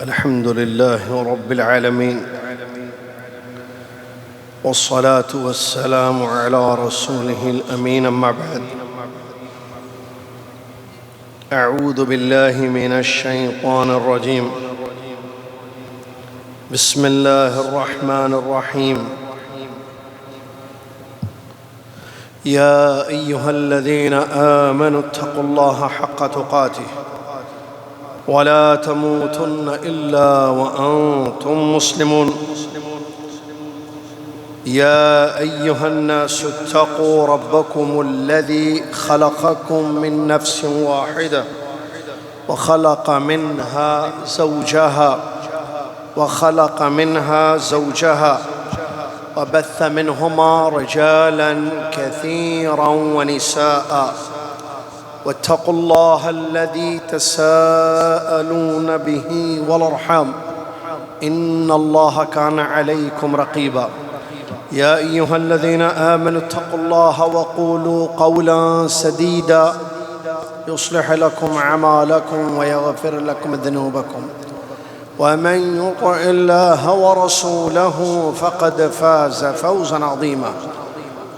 الحمد لله رب العالمين، والصلاة والسلام على رسوله الأمين، أما بعد. أعوذ بالله من الشيطان الرجيم. بسم الله الرحمن الرحيم. يا أيها الذين آمنوا اتقوا الله حق تقاته ولا تموتن إلا وأنتم مسلمون. يا أيها الناس اتقوا ربكم الذي خلقكم من نفس واحدة وخلق منها زوجها وبث منهما رجالا كثيرا ونساء، واتقوا الله الذي تساءلون به والأرحام إن الله كان عليكم رقيبا. يا أيها الذين آمنوا اتقوا الله وقولوا قولا سديدا يصلح لكم أعمالكم ويغفر لكم ذنوبكم، ومن يطع الله ورسوله فقد فاز فوزا عظيما.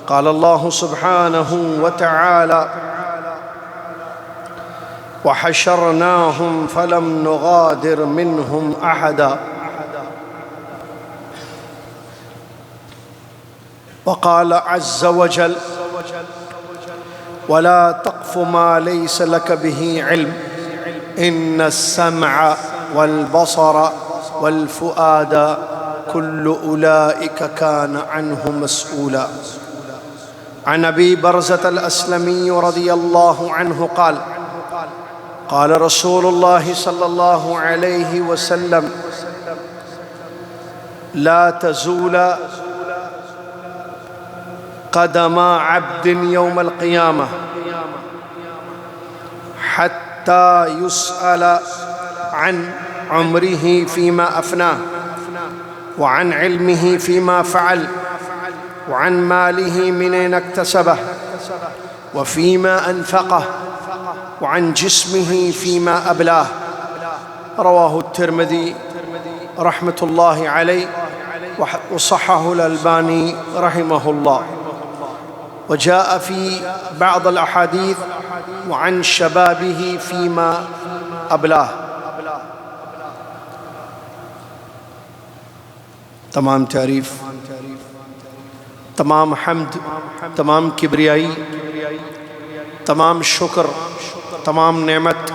قال الله سبحانه وتعالى: وحشرناهم فلم نغادر منهم أحدا. وقال عز وجل: ولا تقف ما ليس لك به علم إن السمع والبصر والفؤاد كل أولئك كان عنه مسؤولا. عن أبي برزة الأسلمي رضي الله عنه قال: قال رسول الله صلى الله عليه وسلم: لا تزول قدم عبد يوم القيامة حتى يسأل عن عمره فيما أفناه، وعن علمه فيما فعل، وعن ماله من أين اكتسبه، وفيما أنفقه، وعن جسمه فيما أبلاه. رواه الترمذي رحمة الله عليه، وصححه الألباني رحمه الله. وجاء في بعض الأحاديث: وعن شبابه فيما أبلاه. تمام تعریف، تمام حمد، تمام کبریائی، تمام شکر، تمام نعمت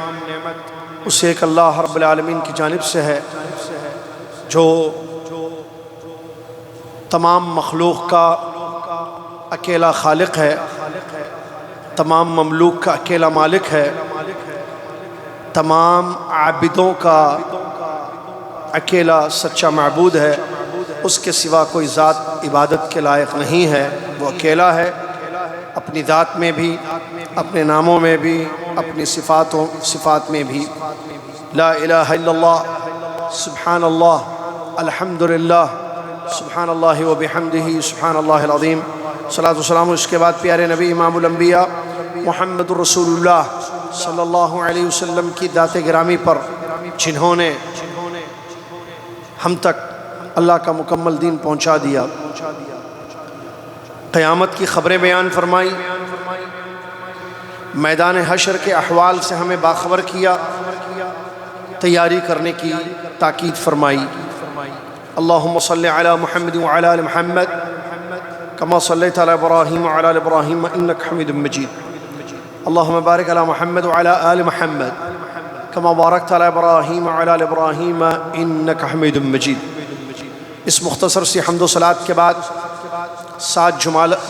اس ایک اللہ رب العالمین کی جانب سے ہے جو تمام مخلوق کا اکیلا خالق ہے، تمام مملوک کا اکیلا مالک ہے، تمام عابدوں کا اکیلا سچا معبود ہے. اس کے سوا کوئی ذات عبادت کے لائق نہیں ہے. وہ اکیلا ہے، اپنی ذات میں بھی، اپنے ناموں میں بھی، اپنی صفات میں بھی. لا الہ الا اللہ، سبحان اللہ، الحمدللہ، سبحان اللہ و بحمدہ، سبحان اللہ العظیم. صلاۃ والسلام اس کے بعد پیارے نبی امام الانبیاء محمد رسول اللہ صلی اللہ علیہ وسلم کی ذات گرامی پر، جنہوں نے ہم تک اللہ کا مکمل دین پہنچا دیا، قیامت کی خبریں بیان فرمائی، میدان حشر کے احوال سے ہمیں باخبر کیا، تیاری کرنے کی تاکید فرمائی. اللہم صلی علی محمد وعلی آل محمد کما صلیت علی ابراہیم وعلی آل ابراہیم انک حمید مجید. اللہم بارک علی محمد وعلی آل محمد کما بارکت علی ابراہیم وعلی آل ابراہیم انک حمید مجید. اس مختصر سی حمد و صلات کے بعد 7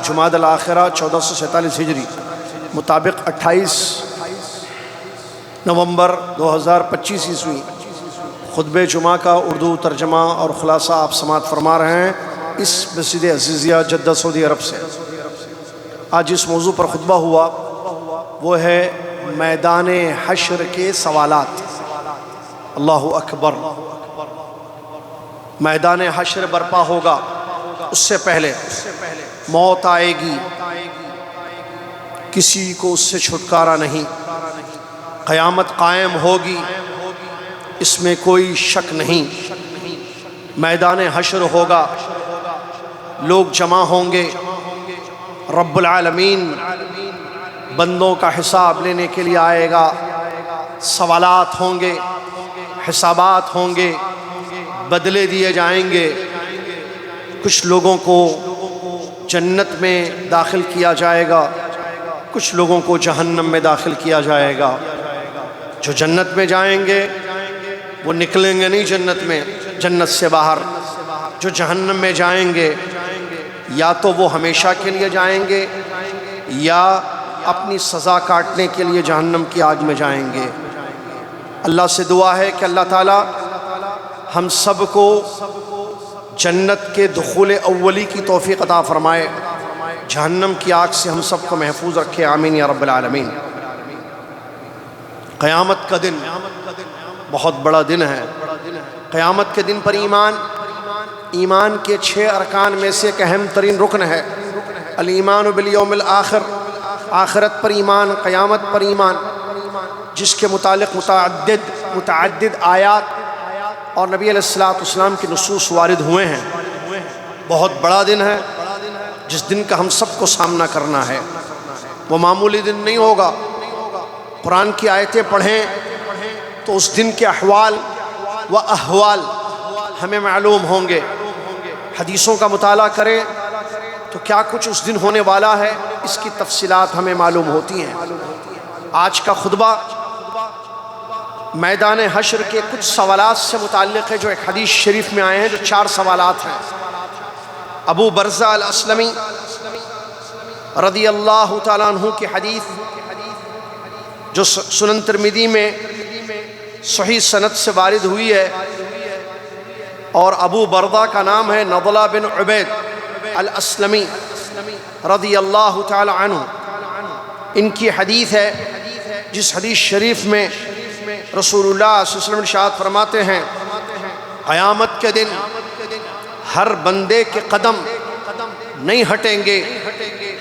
جمادی الاخرہ 1447 ہجری مطابق 28 نومبر 2025 عیسوی خطبہ جمعہ کا اردو ترجمہ اور خلاصہ آپ سماعت فرما رہے ہیں اس مسجد عزیزیہ جدہ سعودی عرب سے. آج جس موضوع پر خطبہ ہوا وہ ہے میدان حشر کے سوالات. اللہ اکبر. میدان حشر برپا ہوگا، اس سے پہلے موت آئے گی، کسی کو اس سے چھٹکارا نہیں. قیامت قائم ہوگی، اس میں کوئی شک نہیں۔ میدان حشر ہوگا، لوگ جمع ہوں گے، رب العالمین بندوں کا حساب لینے کے لیے آئے گا، سوالات ہوں گے، حسابات ہوں گے، بدلے دیے جائیں گے۔ کچھ لوگوں کو جنت میں داخل کیا جائے گا، کچھ لوگوں کو جہنم میں داخل کیا جائے گا۔ جو جنت میں جائیں گے وہ نکلیں گے نہیں جنت میں، جنت سے باہر۔ جو جہنم میں جائیں گے یا تو وہ ہمیشہ کے لیے جائیں گے یا اپنی سزا کاٹنے کے لیے جہنم کی آگ میں جائیں گے۔ اللہ سے دعا ہے کہ اللہ تعالی ہم سب کو جنت کے دخول اولی کی توفیق عطا فرمائے، جہنم کی آگ سے ہم سب کو محفوظ رکھے، آمین یا رب العالمین۔ قیامت کا دن بہت بڑا دن ہے۔ قیامت کے دن پر ایمان کے 6 ارکان میں سے ایک اہم ترین رکن ہے الایمان بالیوم الآخر، آخرت پر ایمان، قیامت پر ایمان، جس کے متعلق متعدد آیات اور نبی علیہ السلام کی نصوص وارد ہوئے ہیں۔ بہت بڑا دن ہے جس دن کا ہم سب کو سامنا کرنا ہے۔ وہ معمولی دن نہیں ہوگا۔ قرآن کی آیتیں پڑھیں تو اس دن کے احوال و احوال ہمیں معلوم ہوں گے۔ حدیثوں کا مطالعہ کریں تو کیا کچھ اس دن ہونے والا ہے، اس کی تفصیلات ہمیں معلوم ہوتی ہیں۔ آج کا خطبہ میدان حشر کے کچھ سوالات سے متعلق ہے جو ایک حدیث شریف میں آئے ہیں، جو 4 سوالات ہیں۔ ابو برزہ الاسلمی رضی اللہ تعالیٰ عنہ کی حدیث جو سنن ترمذی میں صحیح سند سے وارد ہوئی ہے، اور ابو بردہ کا نام ہے نضلہ بن عبید الاسلمی رضی اللہ تعالی عنہ۔ ان کی حدیث ہے جس حدیث شریف میں رسول اللہ صلی اللہ علیہ وسلم ارشاد فرماتے ہیں قیامت کے دن ہر بندے کے قدم نہیں ہٹیں گے،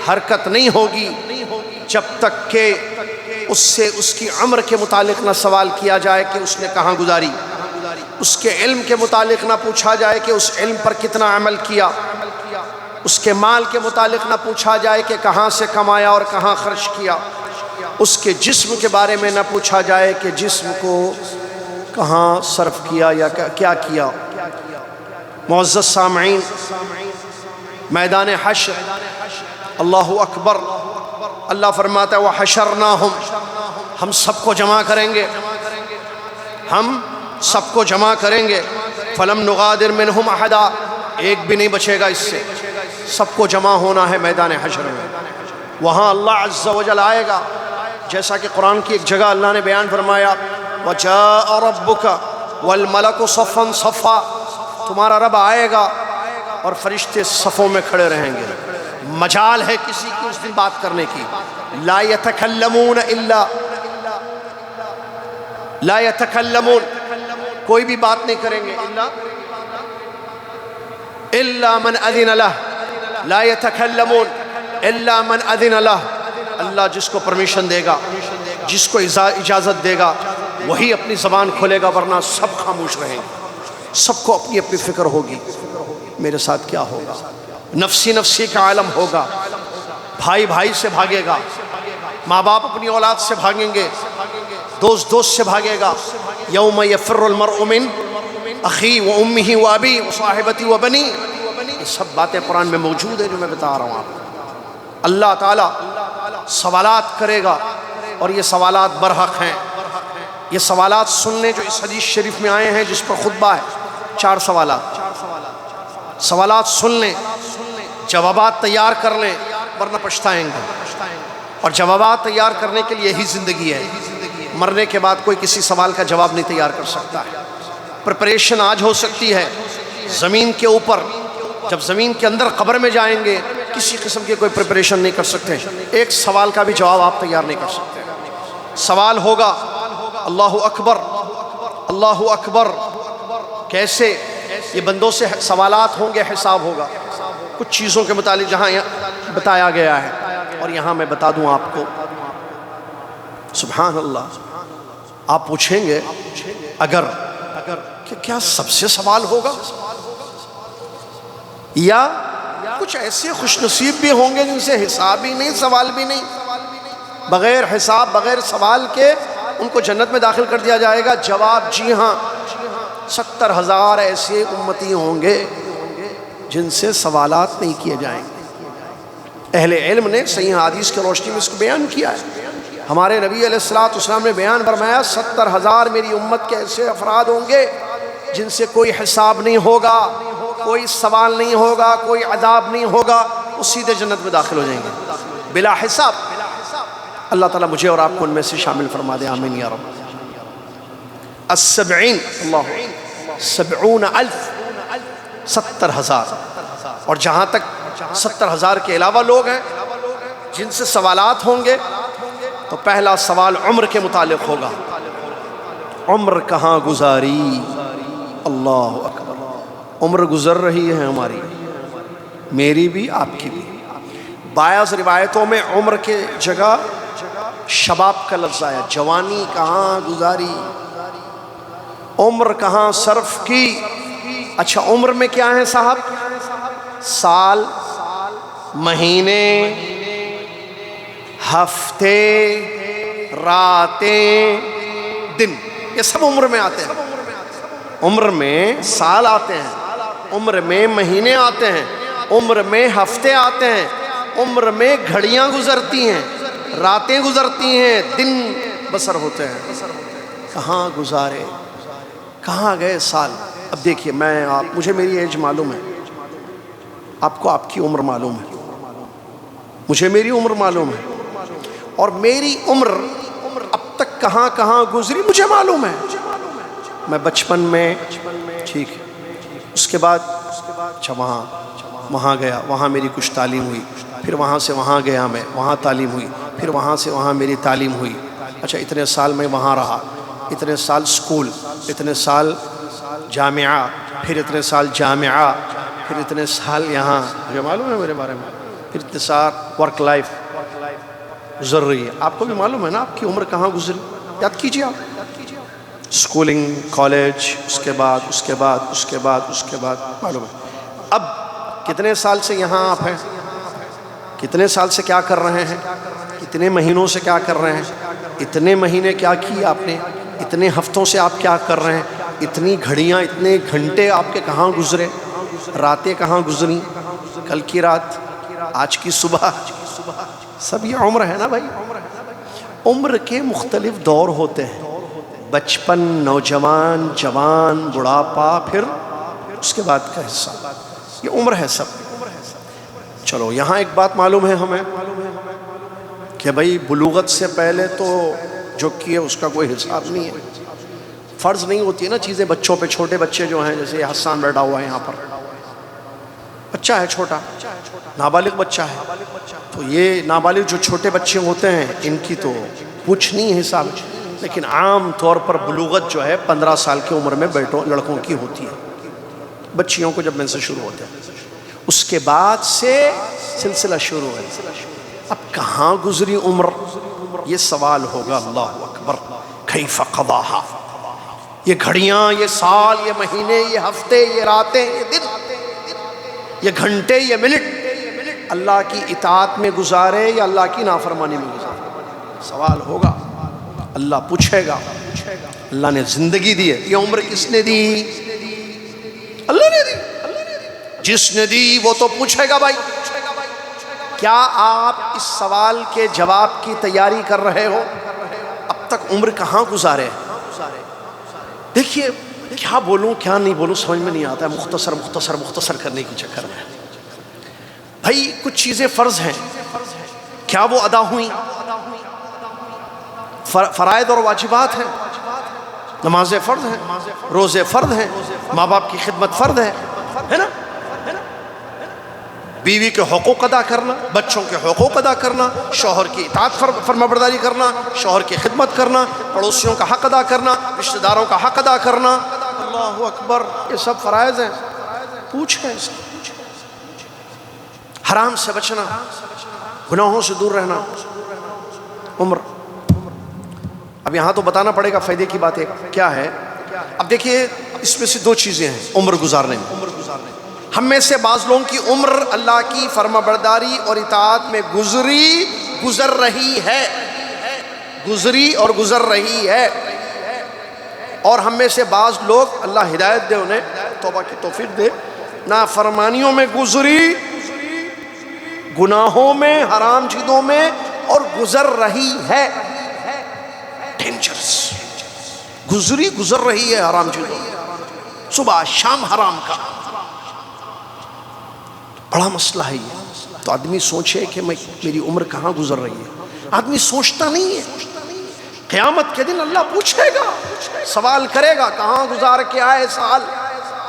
حرکت نہیں ہوگی جب تک کہ اس سے اس کی عمر کے متعلق نہ سوال کیا جائے کہ اس نے کہاں گزاری، اس کے علم کے متعلق نہ پوچھا جائے کہ اس علم پر کتنا عمل کیا، اس کے مال کے متعلق نہ پوچھا جائے کہ کہاں سے کمایا اور کہاں خرچ کیا، اس کے جسم کے بارے میں نہ پوچھا جائے کہ جسم کو کہاں صرف کیا یا کیا کیا۔ معزز سامعین، میدان حشر، اللہ اکبر، اللہ فرماتا ہے وَحَشَرْنَاهُمْ، ہم سب کو جمع کریں گے، ہم سب کو جمع کریں گے، فَلَمْ نُغَادِرْ مِنْهُمْ أَحَدًا، ایک بھی نہیں بچے گا اس سے، سب کو جمع ہونا ہے میدان حشر میں۔ وہاں اللہ عز و جل آئے گا، جیسا کہ قرآن کی ایک جگہ اللہ نے بیان فرمایا وَجَاءَ رَبُّكَ وَالْمَلَكُ صَفًّا صَفًّا، تمہارا رب آئے گا اور فرشتے صفوں میں کھڑے رہیں گے۔ مجال ہے کسی کی اس دن بات کرنے کی، لا يتکلمون لا يتکلمون، کوئی بھی بات نہیں کریں گے الا من اذن له، لا يتکلمون الا من اذن له، اللہ جس کو پرمیشن دے گا، جس کو اجازت دے گا وہی اپنی زبان کھولے گا، ورنہ سب خاموش رہیں گے۔ سب کو اپنی اپنی فکر ہوگی میرے ساتھ کیا ہوگا، نفسی نفسی کا عالم ہوگا، بھائی بھائی سے بھاگے گا، ماں باپ اپنی اولاد سے بھاگیں گے، دوست دوست سے بھاگے گا۔ یوم یفر المرء من اخی و امہ و ابی و صاحبتی و بنی، یہ سب باتیں قرآن میں موجود ہیں جو میں بتا رہا ہوں آپ کو۔ اللہ تعالیٰ سوالات کرے گا اور یہ سوالات برحق ہیں۔ یہ سوالات سننے جو اس حدیث شریف میں آئے ہیں جس پر خطبہ ہے، 4 سوالات سن لیں، جوابات تیار کر لیں ورنہ پچھتائیں گے۔ اور جوابات تیار کرنے کے لیے یہی زندگی ہے، مرنے کے بعد کوئی کسی سوال کا جواب نہیں تیار کر سکتا ہے۔ پریپریشن آج ہو سکتی ہے، زمین کے اوپر جب زمین کے اندر قبر میں جائیں گے کسی قسم کی کوئی پریپریشن نہیں کر سکتے، ایک سوال کا بھی جواب آپ تیار نہیں کر سکتے۔ سوال ہوگا، اللہ اکبر اللہ اکبر، کیسے؟ یہ بندوں سے سوالات ہوں گے، حساب ہوگا کچھ چیزوں کے متعلق جہاں بتایا گیا ہے، اور یہاں میں بتا دوں آپ کو، سبحان اللہ، آپ پوچھیں گے اگر کہ کیا سب سے سوال ہوگا، یا کچھ ایسے خوش نصیب بھی ہوں گے جن سے حساب ہی نہیں، سوال بھی نہیں، بغیر حساب بغیر سوال کے ان کو جنت میں داخل کر دیا جائے گا؟ جواب جی ہاں، 70,000 ایسے امتی ہوں گے جن سے سوالات نہیں کیے جائیں گے۔ اہل علم نے صحیح حدیث کی روشنی میں اس کو بیان کیا ہے۔ ہمارے نبی علیہ السلام نے بیان فرمایا 70,000 میری امت کے ایسے افراد ہوں گے جن سے کوئی حساب نہیں ہوگا، کوئی سوال نہیں ہوگا، کوئی عذاب نہیں ہوگا، وہ سیدھے جنت میں داخل ہو جائیں گے بلا حساب۔ اللہ تعالیٰ مجھے اور آپ کو ان میں سے شامل فرما دے، آمین یا رب۔ السبعین، اللہ 70,000، 70,000۔ اور جہاں تک 70,000 کے علاوہ لوگ ہیں جن سے سوالات ہوں گے، تو پہلا سوال عمر کے متعلق ہوگا۔ عمر کہاں گزاری؟ اللہ اکبر، عمر گزر رہی ہے ہماری، میری بھی آپ کی بھی۔ بعض روایتوں میں عمر کے جگہ شباب کا لفظ آیا، جوانی کہاں گزاری، عمر کہاں صرف کی۔ اچھا عمر میں کیا ہے صاحب؟ سال، مہینے، ہفتے، راتیں، دن، یہ سب عمر میں آتے ہیں۔ عمر میں سال آتے ہیں، عمر میں مہینے آتے ہیں، عمر میں ہفتے آتے ہیں، عمر میں گھڑیاں گزرتی ہیں، راتیں گزرتی ہیں، دن بسر ہوتے ہیں۔ کہاں گزارے، کہاں گئے سال؟ اب دیکھیے، مجھے میری ایج معلوم ہے، آپ کو آپ کی عمر معلوم ہے، مجھے میری عمر معلوم ہے، اور میری عمر اب تک کہاں کہاں گزری مجھے معلوم ہے۔ میں بچپن میں، ٹھیک ہے، اس کے بعد اچھا وہاں گیا، وہاں میری کچھ تعلیم ہوئی، پھر وہاں سے وہاں گیا میں، وہاں تعلیم ہوئی، پھر وہاں سے وہاں میری تعلیم ہوئی، اچھا اتنے سال میں وہاں رہا، اتنے سال سکول، اتنے سال جامعہ، پھر اتنے سال جامعہ، پھر اتنے سال یہاں، مجھے معلوم ہے میرے بارے میں، پھر اتنے سال ورک لائف گزر رہی ہے۔ آپ کو بھی معلوم ہے نا آپ کی عمر کہاں گزری؟ یاد کیجیے آپ، سکولنگ، کالج، اس کے بعد معلوم ہے۔ اب کتنے سال سے یہاں آپ ہیں، کتنے سال سے کیا کر رہے ہیں، کتنے مہینوں سے کیا کر رہے ہیں، اتنے مہینے کیا کیا آپ نے، اتنے ہفتوں سے آپ کیا کر رہے ہیں، اتنی گھڑیاں، اتنے گھنٹے آپ کے کہاں گزرے، راتیں کہاں گزری، کل کی رات، آج کی صبح، سب یہ عمر ہے نا بھائی۔ عمر کے مختلف دور ہوتے ہیں، بچپن، نوجوان، جوان، بڑھاپا، پھر اس کے بعد کا حصہ، یہ عمر ہے سب۔ چلو یہاں ایک بات معلوم ہے ہمیں کہ بھائی بلوغت سے پہلے تو جو کیے اس کا کوئی حساب نہیں ہے، فرض نہیں ہوتی ہے نا چیزیں بچوں پہ۔ چھوٹے بچے جو ہیں، جیسے حسان بیٹھا ہوا ہے یہاں پر، بچہ ہے چھوٹا، نابالغ بچہ ہے، تو یہ نابالغ جو چھوٹے بچے ہوتے ہیں ان کی تو کچھ نہیں حساب، لیکن عام طور پر بلوغت جو ہے 15 سال کی عمر میں لڑکوں کی ہوتی ہے، بچیوں کو جب سے شروع ہوتے ہیں، اس کے بعد سے سلسلہ شروع ہے۔ اب کہاں گزری عمر، یہ سوال ہوگا، اللہ اکبر، کیف قضاہا، یہ گھڑیاں، یہ سال، یہ مہینے، یہ ہفتے، یہ راتیں، یہ دن، یہ گھنٹے، یہ منٹ اللہ کی اطاعت میں گزارے یا اللہ کی نافرمانی میں گزارے؟ سوال ہوگا، اللہ پوچھے گا۔ اللہ نے زندگی دی ہے، یہ عمر کس نے دی؟ اللہ نے دی۔ جس نے دی وہ تو پوچھے گا بھائی۔ کیا آپ اس سوال کے جواب کی تیاری کر رہے ہو؟ اب تک عمر کہاں گزارے؟ دیکھیے کیا بولوں کیا نہیں بولوں سمجھ میں نہیں آتا ہے، مختصر کرنے کی چکر میں۔ بھائی کچھ چیزیں فرض ہیں، کیا وہ ادا ہوئیں؟ فرائض اور واجبات ہیں، نمازیں فرض ہیں، روزے فرض ہیں، ماں باپ کی خدمت فرض ہے نا، بیوی کے حقوق ادا کرنا، بچوں کے حقوق ادا کرنا، شوہر کی اطاعت فرما برداری کرنا، شوہر کی خدمت کرنا، پڑوسیوں کا حق ادا کرنا، رشتہ داروں کا حق ادا کرنا، اللہ اکبر، یہ سب فرائض ہیں۔ پوچھیں اس کو، حرام سے بچنا، گناہوں سے دور رہنا، عمر۔ اب یہاں تو بتانا پڑے گا، فائدے کی بات ہے کیا ہے اب دیکھیے اس میں سے دو چیزیں ہیں عمر گزارنے میں. ہم میں سے بعض لوگوں کی عمر اللہ کی فرما برداری اور اطاعت میں گزر رہی ہے، گزری اور گزر رہی ہے. اور ہم میں سے بعض لوگ، اللہ ہدایت دے انہیں، توبہ کی توفیق دے، نافرمانیوں میں گزری، گناہوں میں، حرام چیزوں میں، اور گزر رہی ہے. ڈینجرس. گزر رہی ہے حرام چیزوں میں، صبح شام حرام کا. بڑا مسئلہ ہے یہ. تو آدمی سوچے کہ میری عمر کہاں گزر رہی ہے. آدمی سوچتا نہیں ہے. قیامت کے دن اللہ پوچھے گا، سوال کرے گا، کہاں گزار کے آئے سال؟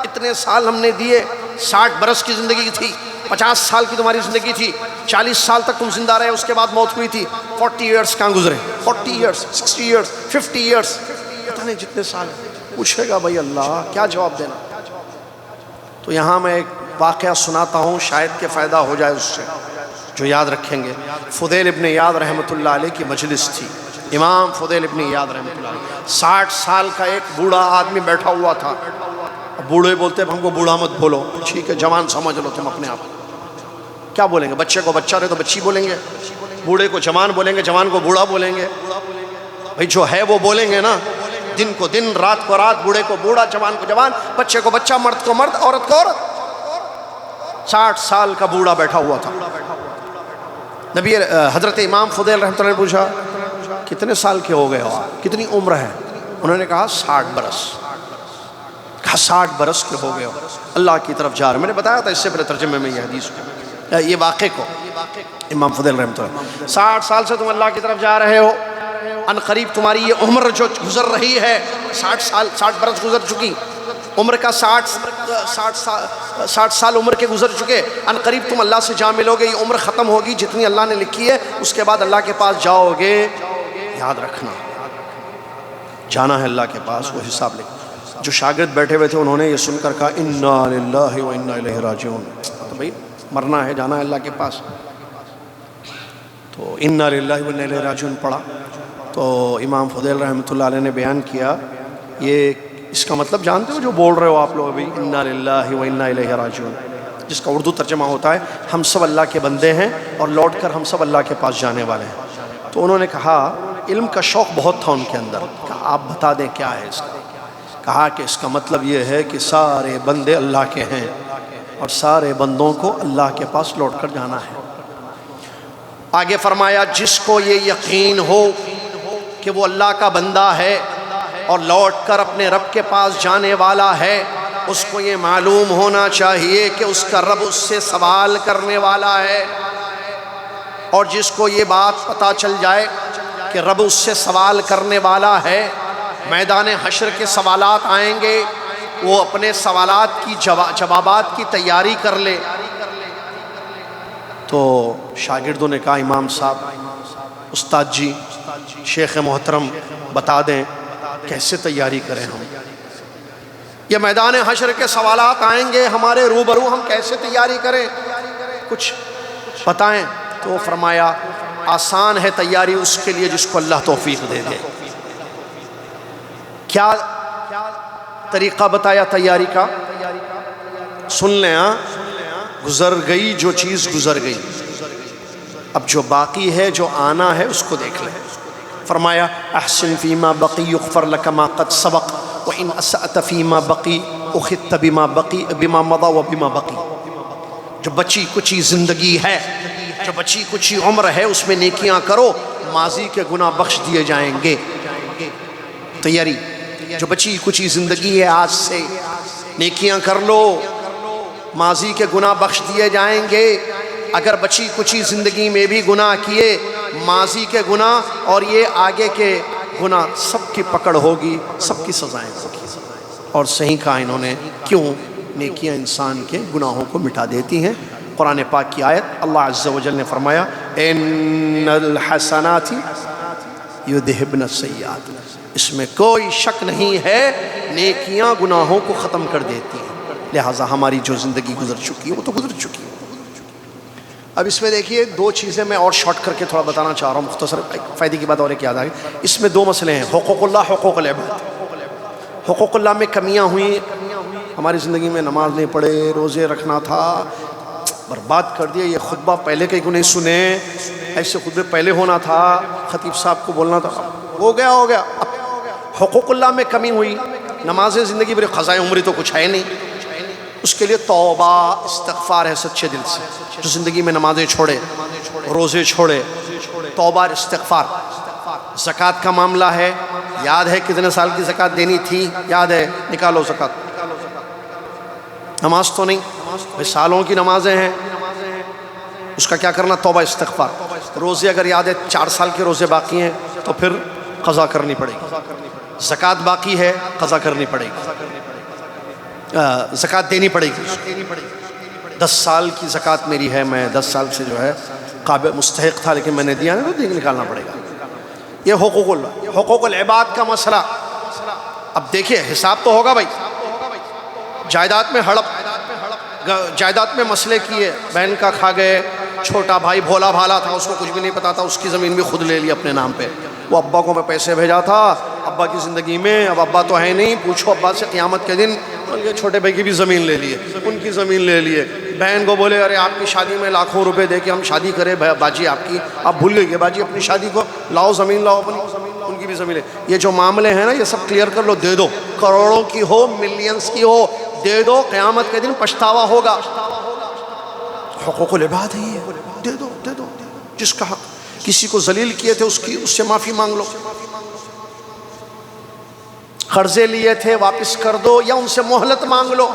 اتنے سال ہم نے دیے. 60 برس کی زندگی تھی، 50 سال کی تمہاری زندگی تھی، 40 سال تک تم زندہ رہے، اس کے بعد موت ہوئی تھی. 40 ایئرس کہاں گزرے؟ 40 ایئرس، 60 ایئرس، 50 ایئرس، پتہ نہیں جتنے سال. پوچھے گا بھائی اللہ کیا جواب دینا. تو یہاں میں ایک واقعہ سناتا ہوں، شاید کہ فائدہ ہو جائے اس سے، جو یاد رکھیں گے. فضیل ابن عیاض رحمۃ اللہ علیہ کی مجلس تھی. امام فضیل ابن عیاض رحمۃ اللہ علیہ، 60 سال کا ایک بوڑھا آدمی بیٹھا ہوا تھا. بوڑھے بولتے ہیں ہم کو بوڑھا مت بولو، ٹھیک ہے جوان سمجھ لو تم اپنے آپ. کیا بولیں گے؟ بچے کو بچہ رہے تو بچی بولیں گے، بوڑھے کو جوان بولیں گے، جوان کو بوڑھا بولیں گے. بھائی جو ہے وہ بولیں گے نا، دن کو دن، رات کو رات، بوڑھے کو بوڑھا، جوان کو جوان، بچے کو بچہ، مرد کو مرد، عورت کو عورت. 60 سال کا بوڑھا بیٹھا ہوا تھا. نبی حضرت امام فضیل رحمۃ اللہ نے پوچھا کتنے سال کے ہو گئے ہو آپ، کتنی عمر ہے؟ انہوں نے کہا 60 برس. کہا 60 برس کے ہو گئے ہو، اللہ کی طرف جا رہے. میں نے بتایا تھا اس سے پہلے ترجمے میں یہ حدیث کو، یہ واقعے کو. امام فضیل رحمۃ اللہ، 60 سال سے تم اللہ کی طرف جا رہے ہو، ان قریب تمہاری یہ عمر جو گزر رہی ہے، 60 برس گزر چکی، عمر کا 60 سال عمر کے گزر چکے. ان قریب تم اللہ سے جا ملو گے، یہ عمر ختم ہوگی جتنی اللہ نے لکھی ہے، اس کے بعد اللہ کے پاس جاؤ گے. یاد رکھنا جانا ہے اللہ کے پاس، وہ حساب لے. جو شاگرد بیٹھے ہوئے تھے انہوں نے یہ سن کر کہا انا للہ و انا الیہ راجعون. تو بھائی مرنا ہے، جانا ہے اللہ کے پاس. تو انا للہ و انا الیہ راجعون پڑھا. تو امام فضیل رحمۃ اللہ علیہ نے بیان کیا، یہ اس کا مطلب جانتے ہو جو بول رہے ہو آپ لوگ ابھی، انا للہ و انا الیہ راجعون، جس کا اردو ترجمہ ہوتا ہے ہم سب اللہ کے بندے ہیں اور لوٹ کر ہم سب اللہ کے پاس جانے والے ہیں. تو انہوں نے کہا، علم کا شوق بہت تھا ان کے اندر، کہا آپ بتا دیں کیا ہے اس کا. کہا کہ اس کا مطلب یہ ہے کہ سارے بندے اللہ کے ہیں اور سارے بندوں کو اللہ کے پاس لوٹ کر جانا ہے. آگے فرمایا جس کو یہ یقین ہو کہ وہ اللہ کا بندہ ہے اور لوٹ کر اپنے رب کے پاس جانے والا ہے، اس کو یہ معلوم ہونا چاہیے کہ اس کا رب اس سے سوال کرنے والا ہے. اور جس کو یہ بات پتہ چل جائے کہ رب اس سے سوال کرنے والا ہے، میدان حشر کے سوالات آئیں گے، وہ اپنے سوالات کی جوابات کی تیاری کر لے. تو شاگردوں نے کہا امام صاحب، استاد جی، شیخ محترم بتا دیں کیسے تیاری کریں ہم؟ یہ میدان حشر کے سوالات آئیں گے ہمارے روبرو، ہم کیسے تیاری کریں؟ کچھ بتائیں. تو فرمایا آسان ہے تیاری اس کے لیے جس کو اللہ توفیق دے دے. کیا طریقہ بتایا تیاری کا؟ سن لیں. گزر گئی جو چیز گزر گئی، اب جو باقی ہے، جو آنا ہے، اس کو دیکھ لیں. فرمایا احسن فیما بقی یغفر لک ما قد سبق وان اسأت فیما بقی اخذت بما مضى وبما بقی. جو بچی کچی زندگی ہے، جو بچی کچی عمر ہے، اس میں نیکیاں کرو، ماضی کے گناہ بخش دیے جائیں گے. تیاری، جو بچی کچی زندگی ہے آج سے نیکیاں کر لو، ماضی کے گناہ بخش دیے جائیں گے. اگر بچی کچی زندگی میں بھی گناہ کیے، ماضی کے گناہ اور یہ آگے کے گناہ، سب کی پکڑ ہوگی، سب کی سزائیں ہوگی. اور صحیح کہا انہوں نے، کیوں؟ نیکیاں انسان کے گناہوں کو مٹا دیتی ہیں. قرآن پاک کی آیت، اللہ عز و جل نے فرمایا ان الحسنات یذہبن السیئات. اس میں کوئی شک نہیں ہے، نیکیاں گناہوں کو ختم کر دیتی ہیں. لہٰذا ہماری جو زندگی گزر چکی ہے وہ تو گزر چکی ہے. اب اس میں دیکھیے دو چیزیں میں اور شارٹ کر کے تھوڑا بتانا چاہ رہا ہوں، مختصر فائدے کی بات اور ایک یاد آ گئی. اس میں دو مسئلے ہیں، حقوق اللہ، حقوق العباد. حقوق اللہ میں کمیاں ہوئیں ہماری زندگی میں، نماز نہیں پڑھے، روزے رکھنا تھا، برباد کر دیا. یہ خطبہ پہلے کہیں کو نہیں سنے، ایسے خطبے پہلے ہونا تھا، خطیب صاحب کو بولنا تھا، ہو گیا. اب حقوق اللہ میں کمی ہوئی، نمازیں زندگی بھر، قضائے عمری تو کچھ ہے نہیں، اس کے لیے توبہ استغفار ہے سچے دل سے. جو زندگی میں نمازیں چھوڑے، روزے چھوڑے، توبہ استغفار. زکوٰۃ کا معاملہ ہے، یاد ہے کتنے سال کی زکوٰۃ دینی تھی؟ یاد ہے؟ نکالو زکوٰۃ. نماز تو نہیں بھائی، سالوں کی نمازیں ہیں، اس کا کیا کرنا؟ توبہ استغفار. روزے اگر یاد ہے 4 سال کے روزے باقی ہیں تو پھر قضا کرنی پڑے گی. زکوٰۃ باقی ہے، قضا کرنی پڑے گی، زکوٰۃ دینی پڑے گی. 10 سال کی زکوٰۃ میری ہے، میں 10 سال سے جو ہے قابل مستحق تھا لیکن میں نے دیا نہیں، تو دین نکالنا پڑے گا. یہ حقوق اللہ، حقوق العباد کا مسئلہ. اب دیکھیے حساب تو ہوگا بھائی. جائیداد میں ہڑپ، جائیداد میں مسئلے کیے، بہن کا کھا گئے، چھوٹا بھائی بھولا بھالا تھا، اس کو کچھ بھی نہیں پتا تھا، اس کی زمین بھی خود لے لی اپنے نام پہ. وہ ابا کو میں پیسے بھیجا تھا، ابا کی زندگی میں اب ابا تو ہے نہیں، پوچھو ابا سے قیامت کے دن. یہ چھوٹے بھائی کی بھی زمین لے لیے، ان کی زمین لے لیے. بہن کو بولے ارے آپ کی شادی میں لاکھوں روپے دے کے ہم شادی کریں، باجی آپ کی، آپ بھول گئی کہ باجی اپنی شادی کو لاؤ، زمین لاؤ اپنی، ان کی بھی زمین ہے. یہ جو معاملے ہیں نا یہ سب کلیئر کر لو، دے دو، کروڑوں کی ہو، ملینز کی ہو، دے دو، قیامت کے دن پچھتاوا ہوگا. حقوق العباد ہے یہ، دے دو دے دو. جس کا حق کسی کو ذلیل کیے تھے اس سے معافی مانگ لو. قرضے لیے تھے واپس کر دو، یا ان سے مہلت مانگ لو،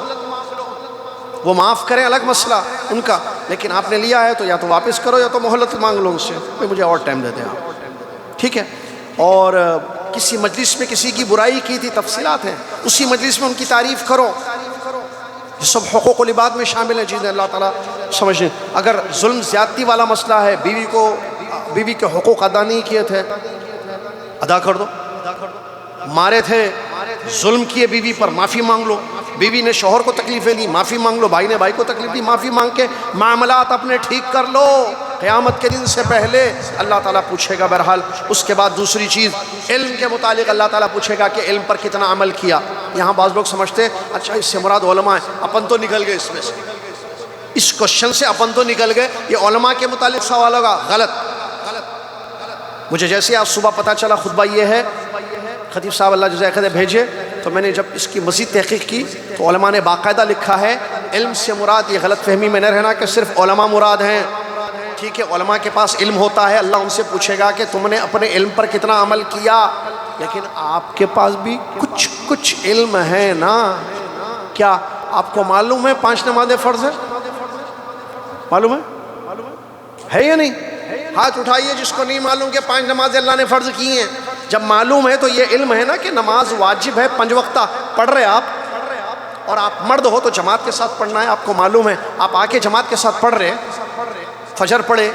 وہ معاف کریں، الگ مسئلہ ان کا. لیکن آپ نے لیا ہے تو یا تو واپس کرو یا تو مہلت مانگ لو ان سے، مجھے اور ٹائم دے دیں آپ، ٹھیک ہے. اور کسی مجلس میں کسی کی برائی کی تھی، تفصیلات ہیں، اسی مجلس میں ان کی تعریف کرو. یہ سب حقوق العباد میں شامل ہیں چیزیں، اللہ تعالیٰ سمجھیں. اگر ظلم زیادتی والا مسئلہ ہے، بیوی کے حقوق ادا نہیں کیے تھے، ادا کر دو. مارے تھے، ظلم کیے بیوی پر، معافی مانگ لو. بیوی نے شوہر کو تکلیفیں دی، معافی مانگ لو. بھائی نے بھائی کو تکلیف دی، معافی مانگ کے معاملات اپنے ٹھیک کر لو. قیامت کے دن سے پہلے اللہ تعالیٰ پوچھے گا. بہرحال اس کے بعد دوسری چیز، علم کے متعلق اللہ تعالیٰ پوچھے گا کہ علم پر کتنا عمل کیا. یہاں بعض لوگ سمجھتے اچھا اس سے مراد علماء ہیں، اپن تو نکل گئے اس میں سے، اس کوشچن سے اپن تو نکل گئے، یہ علماء کے متعلق سوال ہوگا. غلط. مجھے جیسے آج صبح پتہ چلا خطبہ یہ ہے، خطیب صاحب اللہ جزائے خیر بھیجے، تو میں نے جب اس کی مزید تحقیق کی تو علماء نے باقاعدہ لکھا ہے علم سے مراد، یہ غلط فہمی میں نہ رہنا کہ صرف علماء مراد ہیں. ٹھیک ہے، علماء کے پاس علم ہوتا ہے، اللہ ان سے پوچھے گا کہ تم نے اپنے علم پر کتنا عمل کیا. لیکن آپ کے پاس بھی کچھ علم ہے نا. کیا آپ کو معلوم ہے 5 نمازیں فرض ہیں؟ معلوم ہے یا نہیں؟ ہاتھ اٹھائیے جس کو نہیں معلوم کہ 5 نمازیں اللہ نے فرض کی ہیں. جب معلوم ہے تو یہ علم ہے نا کہ نماز واجب ہے 5 وقتہ. پڑھ رہے آپ، اور آپ مرد ہو تو جماعت کے ساتھ پڑھنا ہے، آپ کو معلوم ہے. آپ آ کے جماعت کے ساتھ پڑھ رہے، فجر پڑھے،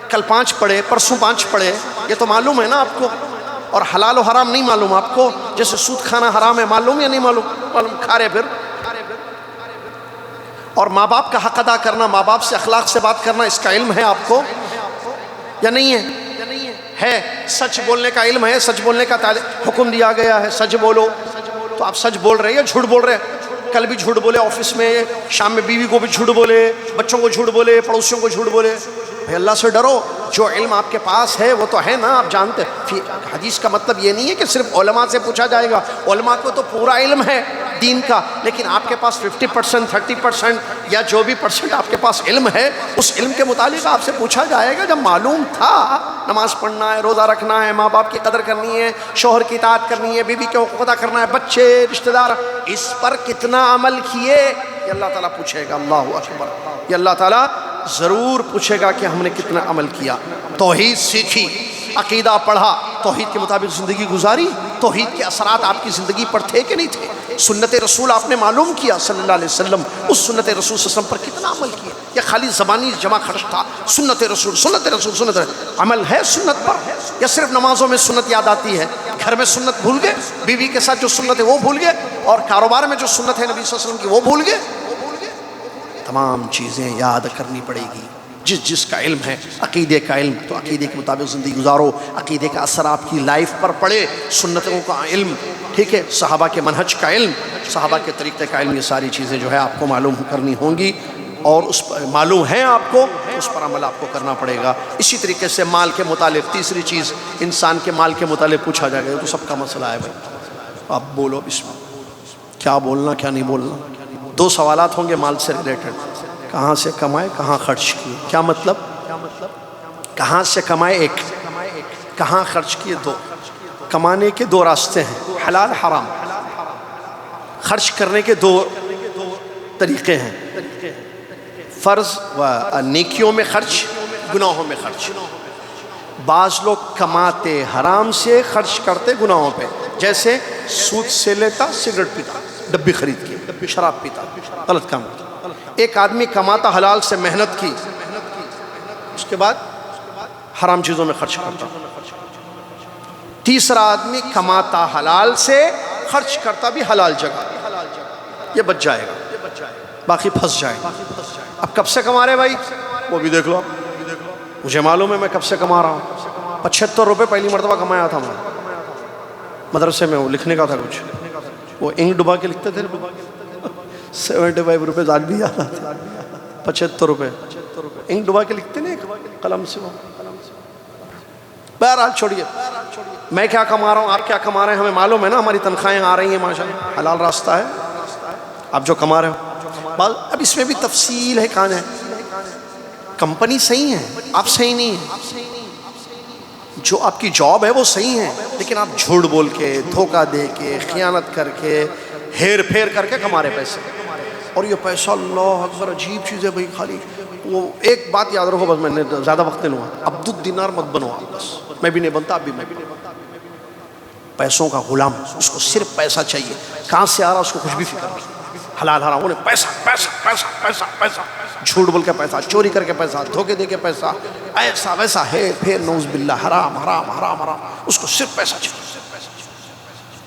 کل 5 پڑھے، پرسوں 5 پڑھے، یہ تو معلوم ہے نا آپ کو. اور حلال و حرام نہیں معلوم آپ کو، جیسے سود کھانا حرام ہے، معلوم یا نہیں معلوم؟ کھا رہے پھر. اور ماں باپ کا حق ادا کرنا، ماں باپ سے اخلاق سے بات کرنا، اس کا علم ہے آپ کو یا نہیں ہے؟ ہے. سچ بولنے کا علم ہے، سچ بولنے کا حکم دیا گیا ہے، سچ بولو. تو آپ سچ بول رہے ہیں یا جھوٹ بول رہے ہیں؟ کل بھی جھوٹ بولے آفس میں، شام میں بیوی کو بھی جھوٹ بولے، بچوں کو جھوٹ بولے، پڑوسیوں کو جھوٹ بولے. بھائی اللہ سے ڈرو. جو علم آپ کے پاس ہے وہ تو ہے نا، آپ جانتے. حدیث کا مطلب یہ نہیں ہے کہ صرف علماء سے پوچھا جائے گا، علماء کو تو پورا علم ہے دین کا، لیکن آپ کے پاس 50%، 30% یا جو بھی % آپ کے پاس علم ہے، اس علم کے متعلق آپ سے پوچھا جائے گا. جب معلوم تھا نماز پڑھنا ہے، روزہ رکھنا ہے، ماں باپ کی قدر کرنی ہے، شوہر کی اطاعت کرنی ہے، بیوی کے حقوق ادا کرنا ہے، بچے، رشتہ دار، اس پر کتنا عمل کیے، یہ اللہ تعالیٰ پوچھے گا. اللہ اکبر. یہ اللہ تعالیٰ ضرور پوچھے گا کہ ہم نے کتنا عمل کیا. توحید سیکھی، عقیدہ پڑھا، توحید کے مطابق زندگی گزاری، توحید کے اثرات آپ کی زندگی پر تھے کہ نہیں تھے؟ سنت رسول آپ نے معلوم کیا صلی اللہ علیہ وسلم، اس سنت رسول صلی اللہ علیہ وسلم پر کتنا عمل کیا؟ یا خالی زبانی جمع خرچ تھا؟ سنت رسول، سنت رسول، سنت رسول. عمل ہے سنت پر، یا صرف نمازوں میں سنت یاد آتی ہے؟ گھر میں سنت بھول گئے، بیوی کے ساتھ جو سنت ہے وہ بھول گئے، اور کاروبار میں جو سنت ہے نبی صلی اللہ علیہ وسلم کی وہ بھول گئے. تمام چیزیں یاد کرنی پڑے گی. جس کا علم ہے عقیدے کا علم، تو عقیدے کے مطابق زندگی گزارو، عقیدے کا اثر آپ کی لائف پر پڑے، سنتوں کا علم، ٹھیک ہے، صحابہ کے منہج کا علم، صحابہ کے طریقے کا علم، یہ ساری چیزیں جو ہے آپ کو معلوم کرنی ہوں گی، اور اس پر معلوم ہے آپ کو، اس پر عمل آپ کو کرنا پڑے گا۔ اسی طریقے سے مال کے متعلق تیسری چیز، انسان کے مال کے متعلق پوچھا جائے گا، یہ تو سب کا مسئلہ ہے بھائی، آپ بولو بسم اللہ، کیا بولنا کیا نہیں بولنا۔ 2 سوالات ہوں گے مال سے ریلیٹڈ، کہاں سے کمائے کہاں خرچ کیے، کیا مطلب؟ کہاں سے کمائے 1، کہاں خرچ کیے 2۔ کمانے کے 2 راستے ہیں، حلال حرام، خرچ کرنے کے 2 طریقے ہیں، فرض و نیکیوں میں خرچ، گناہوں میں خرچ۔ بعض لوگ کماتے حرام سے خرچ کرتے گناہوں پہ، جیسے سود سے لیتا، سگریٹ پیتا، ڈبی خرید کے شراب پیتا، غلط کام کرتا۔ ایک آدمی کماتا حلال سے، محنت کی، اس کے بعد حرام چیزوں میں خرچ کرتا۔ تیسرا آدمی کماتا حلال سے، خرچ کرتا بھی حلال جگہ، یہ بچ جائے گا، باقی پھنس جائے گا۔ اب کب سے کما رہے بھائی؟ وہ بھی دیکھ لو، مجھے معلوم ہے میں کب سے کما رہا ہوں۔ 75 روپے پہلی مرتبہ کمایا تھا میں، مدرسے میں وہ لکھنے کا تھا کچھ، وہ انک ڈبا کے لکھتے تھے، 75 روپے آج بھی یاد آتے، 75 روپے انک ڈبا کے لکھتے نہیں قلم سے۔ وہ بہرحال چھوڑیے، میں کیا کما رہا ہوں، آپ کیا کما رہے ہیں، ہمیں معلوم ہے نا، ہماری تنخواہیں آ رہی ہیں ماشاءاللہ، حلال راستہ ہے آپ جو کما رہے ہو۔ اب اس میں بھی تفصیل ہے، کہاں ہے، کمپنی صحیح ہے، آپ صحیح نہیں ہیں، جو آپ کی جاب ہے وہ صحیح ہے، لیکن آپ جھوٹ بول کے، دھوکہ دے کے، خیانت کر کے، ہیر پھیر کر کے کما رہے پیسے، اور یہ پیسہ اللہ اکبر عجیب چیز ہے بھائی۔ خالی وہ ایک بات یاد رکھو، بس میں نے زیادہ وقت نہیں لوں گا، عبد الدینار مت بنو آپ، بس میں بھی نہیں بنتا، آپ بھی میں بھی نہیں بنتا۔ پیسوں کا غلام، اس کو صرف پیسہ چاہیے، کہاں سے آ رہا اس کو کچھ بھی فکر نہیں، حلال حرام انہیں پیسہ پیسہ پیسہ پیسہ پیسہ، جھوٹ بول کے پیسہ، چوری کر کے پیسہ، دھوکے دے کے پیسہ، ایسا ویسا ہے، پھر نعوذ باللہ، حرام حرام حرام حرام، اس کو صرف پیسہ چاہیے۔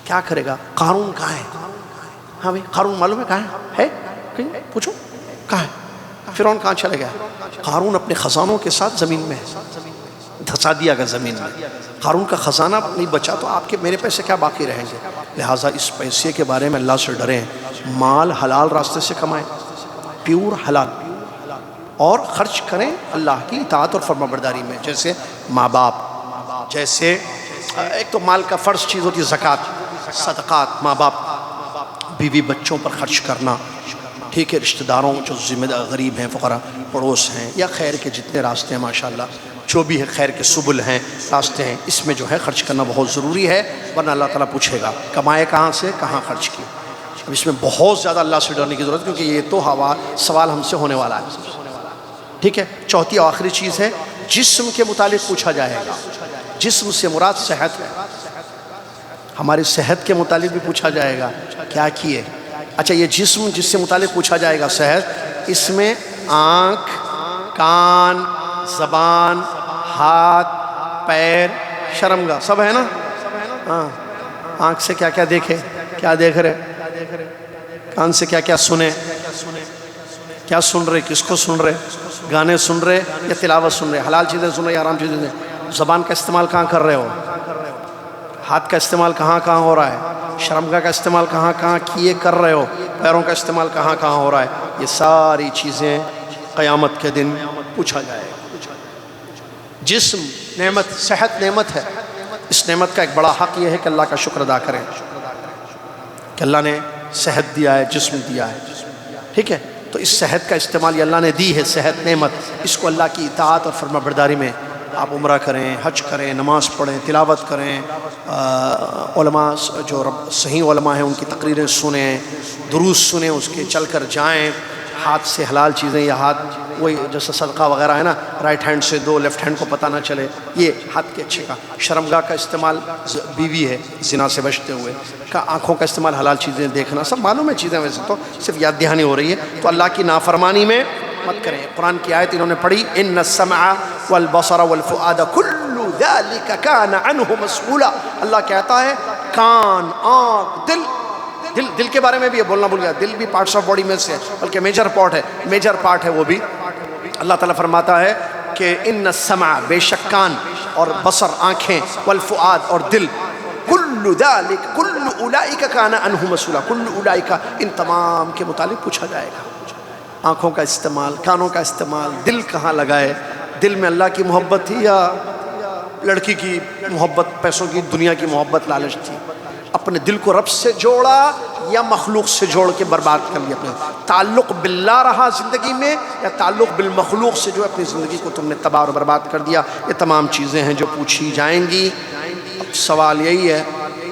کیا کرے گا؟ قارون کہاں ہے؟ ہاں بھائی قارون معلوم ہے کہاں ہے؟ کہیں پوچھو کہاں ہے؟ فرعون کہاں چلے گیا؟ قارون اپنے خزانوں کے ساتھ زمین میں ہے، دھسا دیا گیا زمین میں۔ قارون کا خزانہ نہیں بچا تو آپ کے میرے پیسے کیا باقی رہیں گے؟ لہٰذا اس پیسے کے بارے میں اللہ سے ڈریں، مال حلال راستے سے کمائیں، پیور حلال، اور خرچ کریں اللہ کی اطاعت اور فرما برداری میں، جیسے ماں باپ، جیسے ایک تو مال کا فرض چیز ہوتی ہے زکوٰۃ، صدقات، ماں باپ، بیوی بچوں پر خرچ کرنا، ٹھیک ہے، رشتہ داروں جو ذمہ دار غریب ہیں، فقراء، پڑوس ہیں، یا خیر کے جتنے راستے ہیں ماشاءاللہ جو بھی ہے، خیر کے سبل ہیں، راستے ہیں، اس میں جو ہے خرچ کرنا بہت ضروری ہے، ورنہ اللہ تعالیٰ پوچھے گا کمائے کہاں سے، کہاں خرچ کیے۔ اب اس میں بہت زیادہ اللہ سے ڈرنے کی ضرورت ہے، کیونکہ یہ تو سوال ہم سے ہونے والا ہے، ٹھیک ہے۔ چوتھی اور آخری چیز ہے، جسم کے متعلق پوچھا جائے گا، جسم سے مراد صحت ہے، ہماری صحت کے متعلق بھی پوچھا جائے گا، کیا کیے۔ اچھا یہ جسم جس سے متعلق پوچھا جائے گا صحت، اس میں آنکھ، کان، زبان، ہاتھ، پیر، شرمگاہ سب ہے نا؟ ہاں، آنکھ سے کیا کیا دیکھے، کیا دیکھ رہے، کان سے کیا کیا سنے، کیا سن رہے، کس کو سن رہے، گانے سن رہے یا تلاوت سن رہے، حلال چیزیں سن رہے یا حرام چیزیں، زبان کا استعمال کہاں کر رہے ہو، ہاتھ کا استعمال کہاں کہاں ہو رہا ہے، شرمگاہ کا استعمال کہاں کہاں کیے کر رہے ہو، پیروں کا استعمال کہاں کہاں ہو رہا ہے، یہ ساری چیزیں قیامت کے دن پوچھا جائے گا۔ جسم نعمت، صحت نعمت ہے، اس نعمت کا ایک بڑا حق یہ ہے کہ اللہ کا شکر ادا کریں کہ اللہ نے صحت دیا ہے، جسم دیا ہے، ٹھیک ہے۔ تو اس صحت کا استعمال یہ اللہ نے دی ہے، صحت نعمت، اس کو اللہ کی اطاعت اور فرما برداری میں آپ عمرہ کریں، حج کریں، نماز پڑھیں، تلاوت کریں، علماء جو صحیح علماء ہیں ان کی تقریریں سنیں، دروس سنیں، اس کے چل کر جائیں، ہاتھ سے حلال چیزیں یا ہاتھ وہی جیسے صدقہ وغیرہ ہے نا، رائٹ ہینڈ سے دو، لیفٹ ہینڈ کو پتہ نہ چلے، یہ ہاتھ کے اچھے کا۔ شرمگاہ کا استعمال بیوی ہے زنا سے بچتے ہوئے کا، آنکھوں کا استعمال حلال چیزیں دیکھنا، سب معلوم ہے چیزیں، ویسے تو صرف یاد دہانی ہو رہی ہے، تو اللہ کی نافرمانی میں مت کریں۔ قرآن کی آیت انہوں نے پڑھی، ان السمع والبصر والفؤاد کل ذلک کان عنہ مسئولا، اللہ کہتا ہے کان، آنکھ، دل کے بارے میں بھی یہ بولنا بھول گیا، دل بھی پارٹس آف باڈی میں سے ہے، بلکہ میجر پارٹ ہے وہ بھی اللہ تعالیٰ فرماتا ہے کہ ان السمع بے شک کان اور بصر آنکھیں والفؤاد اور دل کل ذالک کل اولئک کان عنہ مسئولا، کل اولئک ان تمام کے متعلق پوچھا جائے گا۔ آنکھوں کا استعمال، کانوں کا استعمال، دل کہاں لگائے، دل میں اللہ کی محبت تھی یا لڑکی کی محبت، پیسوں کی، دنیا کی محبت، لالچ تھی؟ اپنے دل کو رب سے جوڑا یا مخلوق سے جوڑ کے برباد کر لیا؟ اپنے تعلق باللہ رہا زندگی میں یا تعلق بالمخلوق سے جو اپنی زندگی کو تم نے تباہ اور برباد کر دیا؟ یہ تمام چیزیں ہیں جو پوچھی جائیں گی۔ اب سوال یہی ہے،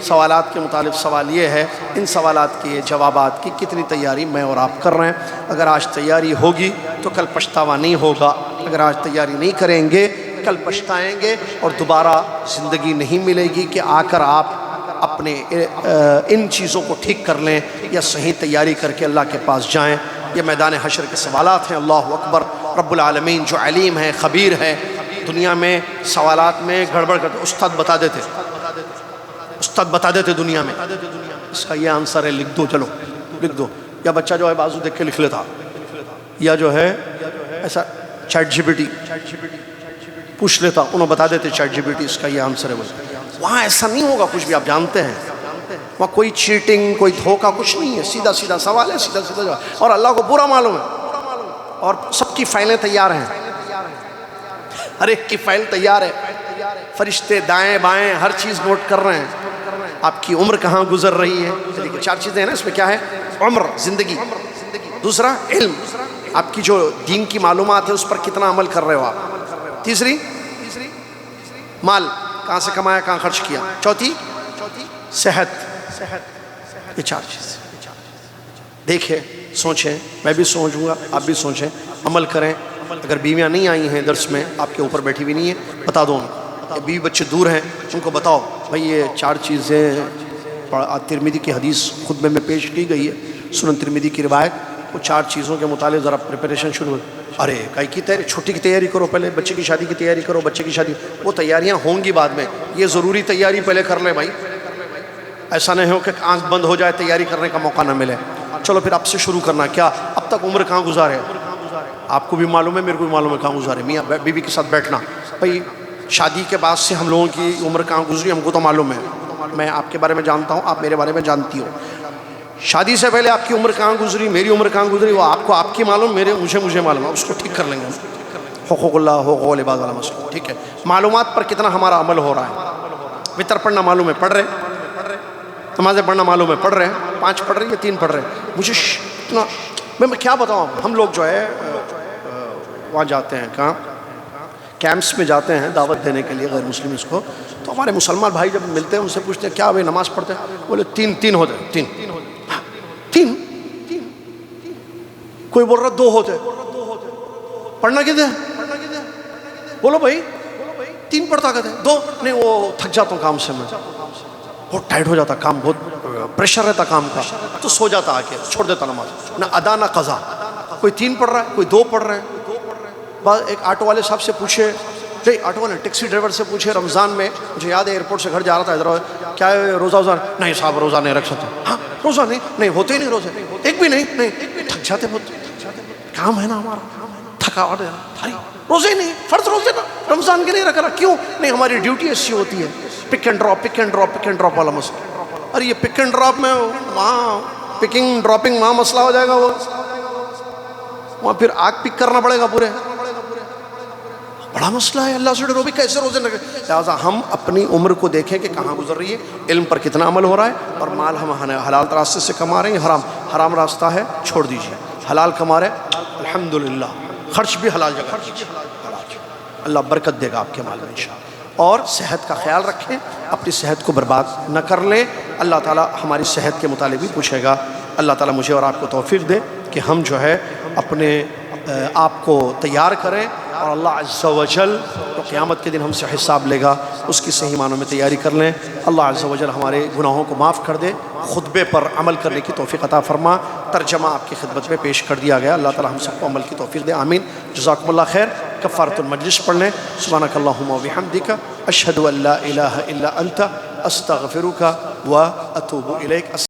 سوالات کے متعلق سوال یہ ہے، ان سوالات کے جوابات کی کتنی تیاری میں اور آپ کر رہے ہیں؟ اگر آج تیاری ہوگی تو کل پچھتاوا نہیں ہوگا، اگر آج تیاری نہیں کریں گے کل پچھتائیں گے اور دوبارہ زندگی نہیں ملے گی کہ آ کر آپ اپنے ان چیزوں کو ٹھیک کر لیں یا صحیح تیاری کر کے اللہ کے پاس جائیں۔ یہ میدان حشر کے سوالات ہیں۔ اللہ اکبر، رب العالمین جو علیم ہے، خبیر ہے، دنیا میں سوالات میں گڑبڑ کرتے، استاد بتا دیتے، استاد بتا دیتے دنیا میں اس کا یہ آنسر ہے، لکھ دو، چلو لکھ دو، یا بچہ جو ہے بازو دیکھ کے لکھ لیتا، یا جو ہے ایسا چیٹ جی پی ٹی پوچھ لیتا، انہوں بتا دیتے چیٹ جی پی ٹی اس کا یہ آنسر ہے۔ وہاں ایسا نہیں ہوگا کچھ بھی، آپ جانتے ہیں وہاں کوئی چیٹنگ، کوئی دھوکہ، کچھ نہیں ہے، سیدھا سیدھا سوال ہے، سیدھا سیدھا جواب، اور اللہ کو پورا معلوم ہے، اور سب کی فائلیں تیار ہیں، ہر ایک کی فائل تیار ہے، فرشتے دائیں بائیں ہر چیز نوٹ کر رہے ہیں۔ آپ کی عمر کہاں گزر رہی ہے، دیکھیں 4 چیزیں ہیں نا اس میں، کیا ہے؟ عمر، زندگی، دوسرا علم، آپ کی جو دین کی معلومات ہے اس پر کتنا عمل کر رہے ہو آپ، تیسری مال، کہاں سے کمایا، کہاں خرچ کیا، چوتھی صحت، یہ 4 چیزیں دیکھیں، سوچیں، میں بھی سوچوں گا، آپ بھی سوچیں، عمل کریں۔ اگر بیویاں نہیں آئی ہیں درس میں، آپ کے اوپر بیٹھی بھی نہیں ہیں، بتا دو ان، بیوی بچے دور ہیں ان کو بتاؤ بھائی یہ 4 چیزیں ترمذی کی حدیث خطبے میں پیش کی گئی ہے، سنن ترمذی کی روایت، وہ 4 چیزوں کے متعلق ذرا پریپریشن شروع ہو۔ ارے کئی کی تیاری، چھٹی کی تیاری کرو پہلے، بچے کی شادی کی تیاری کرو، بچے کی شادی، وہ تیاریاں ہوں گی بعد میں، یہ ضروری تیاری پہلے کر لیں بھائی، ایسا نہیں ہو کہ آنکھ بند ہو جائے تیاری کرنے کا موقع نہ ملے۔ چلو پھر اب سے شروع کرنا، کیا اب تک عمر کہاں گزارے، آپ کو بھی معلوم ہے، میرے کو بھی معلوم ہے کہاں گزارے، میاں بیوی کے ساتھ بیٹھنا، بھائی شادی کے بعد سے ہم لوگوں کی عمر کہاں گزری ہم کو تو معلوم ہے، میں آپ کے بارے میں جانتا ہوں، آپ میرے بارے میں جانتی ہو، شادی سے پہلے آپ کی عمر کہاں گزری، میری عمر کہاں گزری، وہ آپ کو آپ کی معلوم، مجھے معلوم ہے، اس کو ٹھیک کر لیں گے، حقوق اللہ، حقوق العباد والا مسئلہ، ٹھیک ہے، معلومات پر کتنا ہمارا عمل ہو رہا ہے، وطر پڑھنا معلوم ہے، پڑھ رہے، نمازیں پڑھنا معلوم ہے، پڑھ رہے ہیں، 5 پڑھ رہے ہیں یا 3 پڑھ رہے ہیں، مجھے اتنا میں کیا بتاؤں، ہم لوگ جو ہے وہاں جاتے ہیں، کہاں کیمپس میں جاتے ہیں دعوت دینے کے لیے غیر مسلم اس کو، تو ہمارے مسلمان بھائی جب ملتے ہیں ان سے پوچھتے ہیں کیا بھائی نماز پڑھتے ہیں، بولے 3 ہوتے ہیں، 3 کوئی بول رہا 2 ہوتے، پڑھنا کتنے، بولو بھائی 3 پڑھتا کہتے ہیں، 2 نہیں، وہ تھک جاتا ہوں کام سے، میں بہت ٹائٹ ہو جاتا کام، بہت پریشر رہتا کام کا، تو سو جاتا آ کے، چھوڑ دیتا نماز، نہ ادا نہ قضا، کوئی 3 پڑھ رہا ہے، کوئی 2 پڑھ رہے ہیں۔ بعد ایک آٹو والے صاحب سے پوچھے، نہیں آٹو والے ٹیکسی ڈرائیور سے پوچھے، رمضان میں مجھے یاد ہے ایئرپورٹ سے گھر جا رہا تھا حیدرآباد، کیا روزہ نہیں صاحب روزہ نہیں رکھ سکتے، ہاں روزہ نہیں ہوتے ہی نہیں روزے، ایک بھی نہیں، تھک جاتے بہت، کام ہے نا ہمارا، تھکاوٹ ہے، روزے نہیں، فرض روزے نا رمضان کے نہیں رکھ رہا، کیوں نہیں، ہماری ڈیوٹی ایسی ہوتی ہے، پک اینڈ ڈراپ والا مسئلہ، اور یہ پک اینڈ ڈراپ میں وہاں پکنگ ڈراپنگ وہاں مسئلہ ہو جائے گا، وہاں پھر آگ پک کرنا پڑے گا پورے، بڑا مسئلہ ہے، اللہ سے ڈرو بھی کیسے روزے لگے۔ لہٰذا ہم اپنی عمر کو دیکھیں کہ کہاں گزر رہی ہے، علم پر کتنا عمل ہو رہا ہے، اور مال ہم حلال راستے سے کما رہے ہیں، حرام راستہ ہے چھوڑ دیجیے، حلال کما رہے الحمدللہ، خرچ بھی حلال جگہ، اللہ برکت دے گا آپ کے مال میں انشاءاللہ، اور صحت کا خیال رکھیں، اپنی صحت کو برباد نہ کر لیں، اللہ تعالیٰ ہماری صحت کے متعلق بھی پوچھے گا، اللہ تعالیٰ مجھے اور آپ کو توفیق دے کہ ہم جو ہے اپنے آپ کو تیار کریں، اور اللہ عز و جل تو قیامت کے دن ہم سے حساب لے گا، اس کی صحیح معنوں میں تیاری کر لیں، اللہ عز و جل ہمارے گناہوں کو معاف کر دے، خطبے پر عمل کرنے کی توفیق عطا فرما، ترجمہ آپ کی خدمت میں پیش کر دیا گیا، اللہ تعالی ہم سب کو عمل کی توفیق دے، آمین، جزاکم اللہ خیر۔ کفارۃ المجلس پڑھ لیں، سبحانک اللہم و بحمدک، اشہد ان لا الہ الا انت، استغفرک و اتوب الیک۔